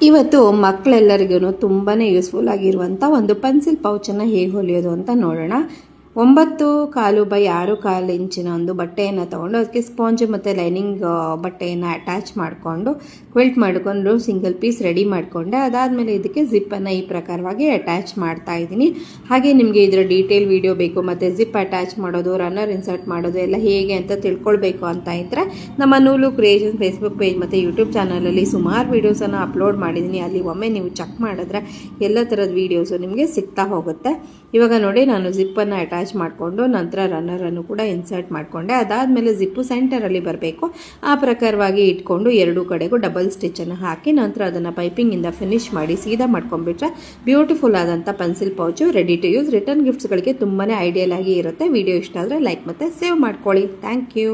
ಇವತ್ತು ಮಕ್ಕಳೆಲ್ಲರಿಗೂ ತುಂಬಾ ಯೂಸ್ಫುಲ್ ಆಗಿರುವಂಥ ಒಂದು ಪೆನ್ಸಿಲ್ ಪೌಚನ್ನು ಹೇಗೆ ಹೊಲಿಯೋದು ಅಂತ ನೋಡೋಣ. 9.25 ಇಂಚಿನ ಒಂದು ಬಟ್ಟೆಯನ್ನು ತೊಗೊಂಡು ಅದಕ್ಕೆ ಸ್ಪಾಂಜ್ ಮತ್ತು ಲೈನಿಂಗ್ ಬಟ್ಟೆಯನ್ನು ಅಟ್ಯಾಚ್ ಮಾಡಿಕೊಂಡು ಕ್ವಿಲ್ಟ್ ಮಾಡಿಕೊಂಡು ಸಿಂಗಲ್ ಪೀಸ್ ರೆಡಿ ಮಾಡಿಕೊಂಡೆ. ಅದಾದಮೇಲೆ ಇದಕ್ಕೆ ಜಿಪ್ಪನ್ನು ಈ ಪ್ರಕಾರವಾಗಿ ಅಟ್ಯಾಚ್ ಮಾಡ್ತಾ ಇದ್ದೀನಿ. ಹಾಗೆ ನಿಮಗೆ ಇದರ ಡೀಟೇಲ್ ವಿಡಿಯೋ ಬೇಕು ಮತ್ತು ಜಿಪ್ ಅಟ್ಯಾಚ್ ಮಾಡೋದು, ರನ್ನರ್ ಇನ್ಸರ್ಟ್ ಮಾಡೋದು ಎಲ್ಲ ಹೇಗೆ ಅಂತ ತಿಳ್ಕೊಳ್ಬೇಕು ಅಂತ ಇದ್ದರೆ ನಮ್ಮ ನೂಲು ಕ್ರಿಯೇಷನ್ ಫೇಸ್ಬುಕ್ ಪೇಜ್ ಮತ್ತು ಯೂಟ್ಯೂಬ್ ಚಾನಲಲ್ಲಿ ಸುಮಾರು ವೀಡಿಯೋಸನ್ನು ಅಪ್ಲೋಡ್ ಮಾಡಿದ್ದೀನಿ. ಅಲ್ಲಿ ಒಮ್ಮೆ ನೀವು ಚೆಕ್ ಮಾಡಿದ್ರೆ ಎಲ್ಲ ಥರದ ವೀಡಿಯೋಸು ನಿಮಗೆ ಸಿಗ್ತಾ ಹೋಗುತ್ತೆ. ಇವಾಗ ನೋಡಿ, ನಾನು ಜಿಪ್ಪನ್ನು ಅಟ್ಯಾಚ್ ಮಾಡಿಕೊಂಡು ನಂತರ ರನ್ನರನ್ನು ಕೂಡ ಇನ್ಸರ್ಟ್ ಮಾಡಿಕೊಂಡೆ. ಅದಾದಮೇಲೆ ಜಿಪ್ಪು ಸೆಂಟರಲ್ಲಿ ಬರಬೇಕು, ಆ ಪ್ರಕಾರವಾಗಿ ಇಟ್ಕೊಂಡು ಎರಡೂ ಕಡೆಗೂ ಡಬಲ್ ಸ್ಟಿಚ್ಚನ್ನು ಹಾಕಿ ನಂತರ ಅದನ್ನು ಪೈಪಿಂಗಿಂದ ಫಿನಿಶ್ ಮಾಡಿ ಸೀದಾ ಮಾಡ್ಕೊಂಡ್ಬಿಟ್ರೆ ಬ್ಯೂಟಿಫುಲ್ ಆದಂಥ pencil pouch ready to use. Return ಗಿಫ್ಟ್ಸ್ಗಳಿಗೆ ತುಂಬಾ ಐಡಿಯಲ್ ಆಗಿ ಇರುತ್ತೆ. ವಿಡಿಯೋ ಇಷ್ಟ ಆದರೆ ಲೈಕ್ ಮತ್ತು ಸೇವ್ ಮಾಡ್ಕೊಳ್ಳಿ. Thank you.